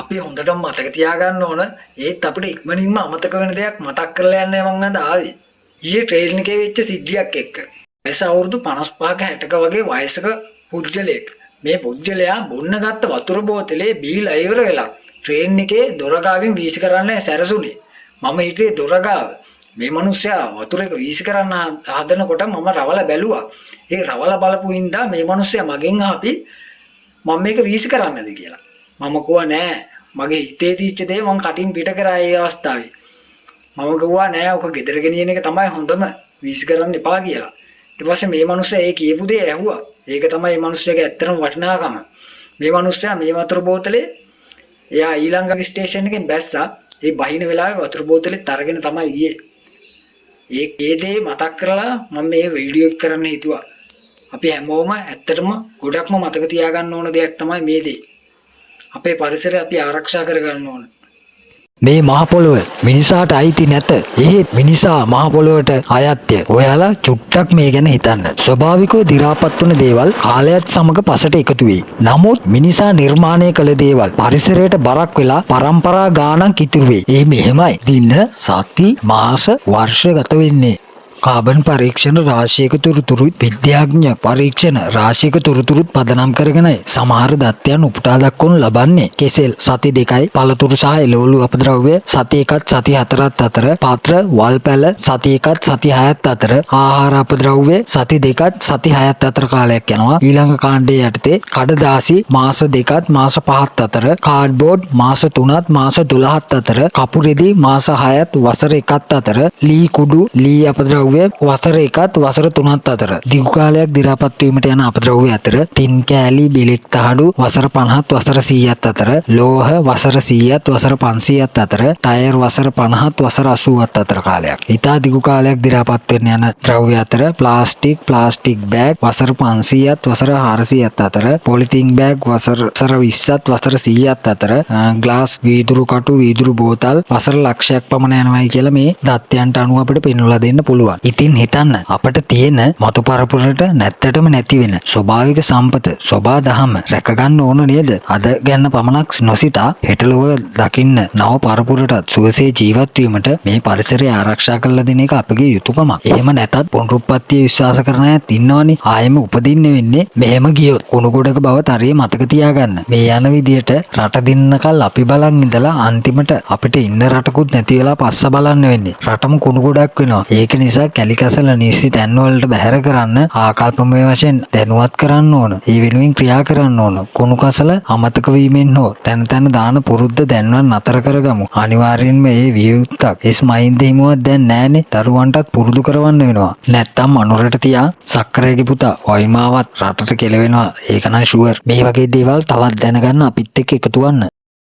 අපි හොඳටම මතක තියාගන්න ඕන ඒත් අපිට ඉක්මනින්ම අමතක වෙන දෙයක් මතක් කරලා යන්න මං අද ආවේ. ඊයේ ට්‍රේන් එකේ වෙච්ච සිද්ධියක් එක්ක. වයස අවුරුදු 55ක 60ක වගේ වයසක පුද්ගලයෙක්. මේ පුද්ගලයා බොන්න ගත්ත වතුර බෝතලේ බීලා ඉවර වෙලා ට්‍රේන් එකේ දොර ගාවින් වීසි කරන්න සැරසුනේ. මම හිටියේ දොර ගාව. මේ මිනිස්සයා වතුර එක වීසි කරන්න හදනකොට මම රවල බැලුවා. ඒ රවල බලපු හින්දා මේ මිනිස්සයා මගෙන් ආපි මම මේක වීසි කරන්නද කියලා. මම කිව්වා නෑ. මගේ හිතේ තීච්ච දේ මං කටින් පිට කරා ඒ අවස්ථාවේ. මම කිව්වා නෑ ඔක ගෙදර ගෙනියන එක තමයි හොඳම වීසි කරන්න එපා කියලා. ඊට පස්සේ මේ මිනිස්සයා ඒ කියපු දේ ඇහුවා. ඒක තමයි මේ මිනිස්සයාගේ ඇත්තම වටිනාකම. මේ මිනිස්සයා මේ වතුර බෝතලේ එයා ඊළඟ ස්ටේෂන් එකෙන් බැස්සා. ඒ බහින වෙලාවේ වතුර බෝතලෙත් අරගෙන තමයි ගියේ. ඒ දේ මතක් කරලා මම මේ වීඩියෝ එක කරන්න හිතුවා. අපි හැමෝම ඇත්තටම ගොඩක්ම මතක තියාගන්න ඕන දෙයක් තමයි මේ දේ. අපේ පරිසරය අපි ආරක්ෂා කරගන්න ඕන. මේ මහ පොළොව මිනිසාට අයිති නැත. එහෙත් මිනිසා මහ පොළොවට අයත්ය. ඔයාලා චුට්ටක් මේ ගැන හිතන්න. ස්වභාවිකව දි รา පත් වන දේවල් කාලයත් සමග පසට එකතු වෙයි. නමුත් මිනිසා නිර්මාණය කළ දේවල් පරිසරයට බරක් වෙලා පරම්පරා ගානක් ඉතුරු වෙයි. ඒ මෙහෙමයි. දින, සති, මාස, වර්ෂ ගත වෙන්නේ. කාබන් පරීක්ෂණ රාශියක තොරතුරුත් විද්‍යාඥ පරීක්ෂණ රාශියක තොරතුරුත් පදනම් කරගෙනයි සමහර දත්තයන් උපුටා දක්වනු ලබන්නේ. කෙසෙල් සති 2යි පළතුරු සහ එළවලු අපද්‍රව්‍ය සති 1ත් සති 4ත් අතර, පාත්‍ර වල් පැල සති 1ත් සති 6ත් අතර, ආහාර අපද්‍රව්‍ය සති 2ත් සති 6ත් අතර කාලයක් යනවා. ඊළඟ කාණ්ඩයේ යටතේ කඩදාසි මාස 2ත් මාස 5ත් අතර, කාඩ්බෝඩ් මාස 3ත් මාස 12ත් අතර, කපුරෙදි මාස 6ත් වසර 1ත් අතර, ලී කුඩු ලී අපද්‍රව්‍ය වසර 1ත් වසර 3ත් අතර. දිගු කාලයක් දි รา පත් වීමට යන අපද්‍රව්‍ය අතර ටින් කෑලි බෙලෙක් තහඩු වසර 50ත් වසර 100ත් අතර, ලෝහ වසර 100ත් වසර 500ත් අතර, ටයර් වසර 50ත් වසර 80ත් අතර කාලයක්. ඉතා දිගු කාලයක් දි รา පත් වෙන යන ද්‍රව්‍ය අතර ප්ලාස්ටික් බෑග් වසර 500ත් වසර 400ත් අතර, පොලිතින් බෑග් වසර 20ත් වසර 100ත් අතර, ග්ලාස් වීදුරු කටු වීදුරු බෝතල් වසර ලක්ෂයක් පමණ යනවායි කියලා මේ දත්තයන්ට අනුව අපිට පෙන්වලා දෙන්න පුළුවන්. ඉතින් හිතන්න අපට තියෙන මතු පරපුරට නැත්තටම නැති වෙන ස්වභාවික සම්පත සෝබා දහම රැක ගන්න ඕන නේද? අද ගැන පමණක් නොසිතා හෙට ලොව දකින්න නව පරපුරටත් සුවසේ ජීවත් වීමට මේ පරිසරය ආරක්ෂා කරලා දෙන එක අපගේ යුතුයකමක්. එහෙම නැතත් පුනරුත්පත්තිය විශ්වාස කරන අයත් ඉන්නවනේ. ආයෙම උපදින්න වෙන්නේ මෙහෙම ගියොත්. කුණු ගොඩක බව තරයේ මතක තියාගන්න. මේ යන විදියට රට දින්නකල් අපි බලන් ඉඳලා අන්තිමට අපිට ඉන්න රටකුත් නැති වෙලා පස්ස බලන්න වෙන්නේ. රටම කුණු ගොඩක් වෙනවා. ඒක නිසා කැලිකසල නිසි තැන්වලට බැහැර කරන්න ආකල්පමය වශයෙන් දැනුවත් කරන්න ඕන. ඒ වෙනුවෙන් ක්‍රියා කරන්න ඕන. කුණු කසල අමතක වීමෙන් හෝ තැන තැන දාන පුරුද්ද දැන්වත් නතර කරගමු. අනිවාර්යෙන්ම මේ වියුක්තක් එස් මහින්ද හිමුවත් දැන් නෑනේ. දරුවන්ටත් පුරුදු කරවන්න වෙනවා. නැත්තම් අනුරට තියා සක්‍රයගේ පුතා වයිමාවත් රටට කෙලවෙනවා. ඒක නම් ෂුවර්. මේ වගේ දේවල් තවත් දැනගන්න අපිත් එක්ක එකතු වන්න.